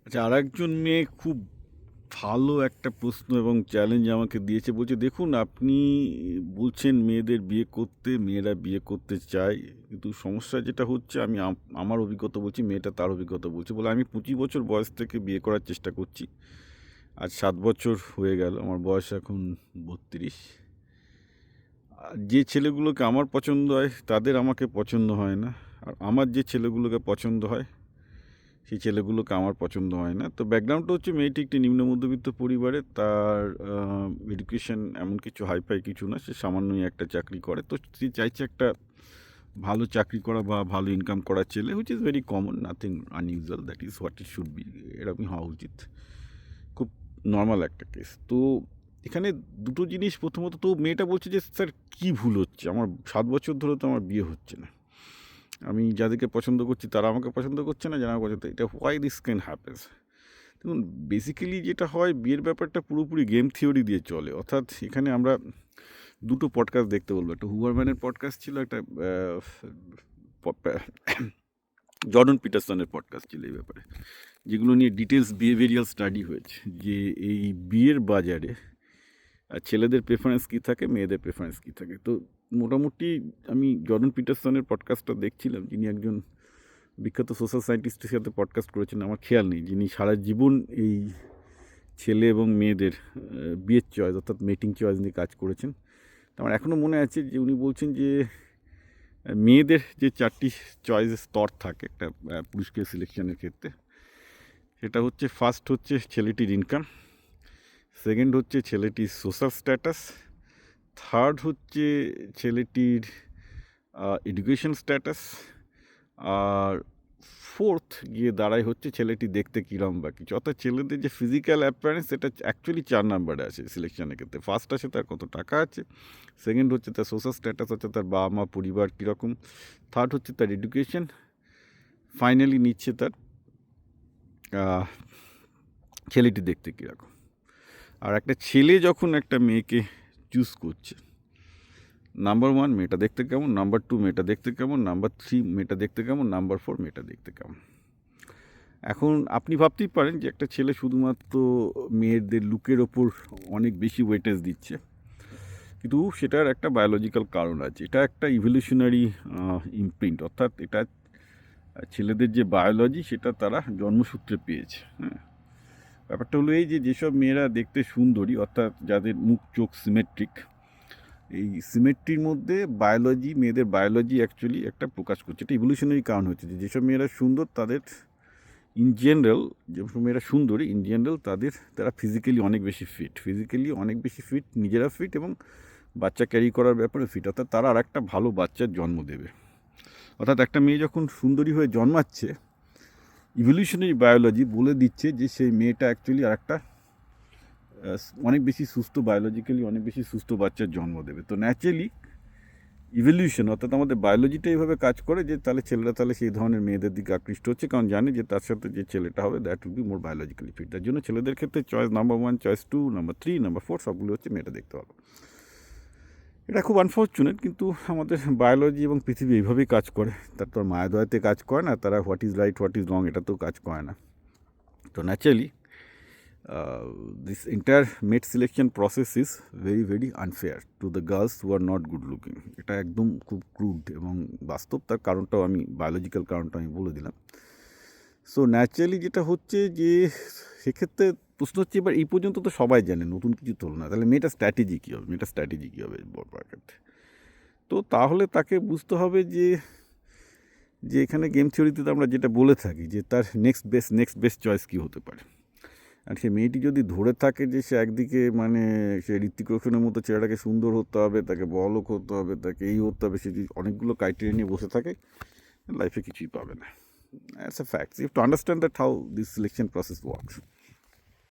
আচ্ছা, আরেকজন মেয়ে খুব ভালো একটা প্রশ্ন এবং চ্যালেঞ্জ আমাকে দিয়েছে। বলছে, দেখুন আপনি বলছেন মেয়েদের বিয়ে করতে, মেয়েরা বিয়ে করতে চায়। কিন্তু সমস্যা যেটা হচ্ছে, আমি আমার অভিজ্ঞতা বলছি, মেয়েটা তার অভিজ্ঞতা বলছে। বলে, আমি 25 বছর বয়স থেকে বিয়ে করার চেষ্টা করছি। আজ 7 বছর হয়ে গেল, আমার বয়স এখন 32। আর যে ছেলেগুলোকে আমার পছন্দ হয় তাদের আমাকে পছন্দ হয় না। আর আমার যে ছেলেগুলোকে পছন্দ হয় সেই ছেলেগুলোকে আমার পছন্দ হয় না। তো ব্যাকগ্রাউন্ডটা হচ্ছে, মেয়েটি একটি নিম্ন মধ্যবিত্ত পরিবারে। তার এডুকেশন এমন কিছু হাইফাই কিছু না, সে সামান্যই একটা চাকরি করে। তো সে চাইছে একটা ভালো চাকরি করা বা ভালো ইনকাম করা ছেলে, which is very common, nothing unusual, that is what it should be. এরকমই হওয়া উচিত, খুব নর্মাল একটা কেস। তো এখানে দুটো জিনিস, প্রথমত তো মেয়েটা বলছে যে স্যার কী ভুল হচ্ছে, আমার 7 বছর ধরে তো আমার বিয়ে হচ্ছে না, আমি যাদেরকে পছন্দ করছি তারা আমাকে পছন্দ করছে না, যারা আমাকে পছন্দ, এটা হোয়াই দিস ক্যান হ্যাপেন্স। দেখুন, বেসিক্যালি যেটা হয়, বিয়ের ব্যাপারটা পুরোপুরি গেম থিওরি দিয়ে চলে। অর্থাৎ এখানে আমরা দুটো পডকাস্ট দেখতে বলবো, একটা হুবারম্যানের পডকাস্ট ছিল, একটা জর্ডন পিটারসনের পডকাস্ট ছিল এই ব্যাপারে, যেগুলো নিয়ে ডিটেলস বিহেভিয়ারাল স্টাডি হয়েছে, যে এই বিয়ের বাজারে ছেলেদের প্রেফারেন্স কী থাকে, মেয়েদের প্রেফারেন্স কী থাকে। তো মোটামুটি আমি জর্ডন পিটারসনের পডকাস্টটা দেখছিলাম, যিনি একজন বিখ্যাত সোশ্যাল সায়েন্টিস্টের সাথে পডকাস্ট করেছেন, আমার খেয়াল নেই, যিনি সারা জীবন এই ছেলে এবং মেয়েদের বিয়ের চয়েস, অর্থাৎ মেটিং চয়েস নিয়ে কাজ করেছেন। আমার এখনও মনে আছে যে উনি বলছেন যে মেয়েদের যে 4টি চয়েসের স্তর থাকে একটা পুরুষকে সিলেকশনের ক্ষেত্রে, সেটা হচ্ছে, ফার্স্ট হচ্ছে ছেলেটির ইনকাম, সেকেন্ড হচ্ছে ছেলেটির সোশ্যাল স্ট্যাটাস, থার্ড হচ্ছে ছেলেটির এডুকেশন স্ট্যাটাস, আর ফোর্থ গিয়ে দাঁড়ায় হচ্ছে ছেলেটি দেখতে কীরম বা কিছু। অর্থাৎ ছেলেদের যে ফিজিক্যাল অ্যাপিয়ারেন্স, এটা অ্যাকচুয়ালি 4 নাম্বারে আছে সিলেকশনের ক্ষেত্রে। ফার্স্ট আছে তার কত টাকা আছে, সেকেন্ড হচ্ছে তার সোশ্যাল স্ট্যাটাস, হচ্ছে তার বাবা মা পরিবার কীরকম, থার্ড হচ্ছে তার এডুকেশন, ফাইনালি নিচ্ছে তার ছেলেটি দেখতে কীরকম। আর একটা ছেলে যখন একটা মেয়েকে চুজ করছে, নাম্বার 1 মেয়েটা দেখতে কেমন, নাম্বার 2 মেয়েটা দেখতে কেমন, নাম্বার 3 মেয়েটা দেখতে কেমন, নাম্বার 4 মেয়েটা দেখতে কেমন। এখন আপনি ভাবতেই পারেন যে একটা ছেলে শুধুমাত্র মেয়েদের লুকের ওপর অনেক বেশি ওয়েটেজ দিচ্ছে, কিন্তু সেটার একটা বায়োলজিক্যাল কারণ আছে। এটা একটা ইভলিউশনারি ইমপ্রিন্ট, অর্থাৎ এটা ছেলেদের যে বায়োলজি, সেটা তারা জন্মসূত্রে পেয়েছে। হ্যাঁ, ব্যাপারটা হলো এই যে, যেসব মেয়েরা দেখতে সুন্দরী, অর্থাৎ যাদের মুখ চোখ সিমেট্রিক, এই সিমেট্রির মধ্যে বায়োলজি, মেয়েদের বায়োলজি অ্যাকচুয়ালি একটা প্রকাশ করছে। এটা ইভলিউশনারি কারণ হচ্ছে যে, যেসব মেয়েরা সুন্দর তাদের ইন জেনারেল, যেসব মেয়েরা সুন্দরী ইন জেনারেল, তারা ফিজিক্যালি অনেক বেশি ফিট, নিজেরা ফিট, এবং বাচ্চা ক্যারি করার ব্যাপারে ফিট, অর্থাৎ তারা আর একটা ভালো বাচ্চার জন্ম দেবে। অর্থাৎ একটা মেয়ে যখন সুন্দরী হয়ে জন্মাচ্ছে, ইভলিউশনারি বায়োলজি বলে দিচ্ছে যে সেই মেয়েটা অ্যাকচুয়ালি আর একটা অনেক বেশি সুস্থ, বায়োলজিক্যালি অনেক বেশি সুস্থ বাচ্চার জন্ম দেবে। তো ন্যাচারালি ইভলিউশন, অর্থাৎ আমাদের বায়োলজিটা এইভাবে কাজ করে যে তাহলে ছেলেরা তাহলে সেই ধরনের মেয়েদের দিকে আকৃষ্ট হচ্ছে, কারণ জানে যে তার সাথে যে ছেলেটা হবে, that will be more biologically fit. তার জন্য ছেলেদের ক্ষেত্রে choice number 1, choice 2, number 3, number 4 সবগুলো হচ্ছে মেয়েটা দেখতে হবে। এটা খুব আনফর্চুনেট, কিন্তু আমাদের বায়োলজি এবং পৃথিবী এইভাবেই কাজ করে। তার তো মায়াদয়াতে কাজ করে না, তারা what is right what is wrong এটাতেও কাজ করে না। তো naturally this entire mate selection process is very very unfair to the girls who are not good looking. এটা একদম খুব ক্রুড এবং বাস্তব। তার কারণটাও আমি, বায়োলজিক্যাল কারণটা আমি বলে দিলাম। সো ন্যাচারালি যেটা হচ্ছে যে, সেক্ষেত্রে প্রশ্ন হচ্ছে, এবার এই পর্যন্ত তো সবাই জানে, নতুন কিছু তোল না, তাহলে মেয়েটার স্ট্র্যাটেজি কী হবে বড় ক্ষেত্রে। তো তাহলে তাকে বুঝতে হবে যে যে এখানে গেম থিওরিতে আমরা যেটা বলে থাকি, যে তার নেক্সট বেস্ট চয়েস কী হতে পারে। আর সে মেয়েটি যদি ধরে থাকে যে সে একদিকে, মানে সে ঋত্বিক রোশনের মতো ছেলেটাকে সুন্দর হতে হবে, তাকে বড়লোক হতে হবে, তাকে এই হতে হবে, সে যদি অনেকগুলো ক্রাইটেরিয়া নিয়ে বসে থাকে, লাইফে কিছুই পাবে না। That's a fact. You have to understand that how this selection process works.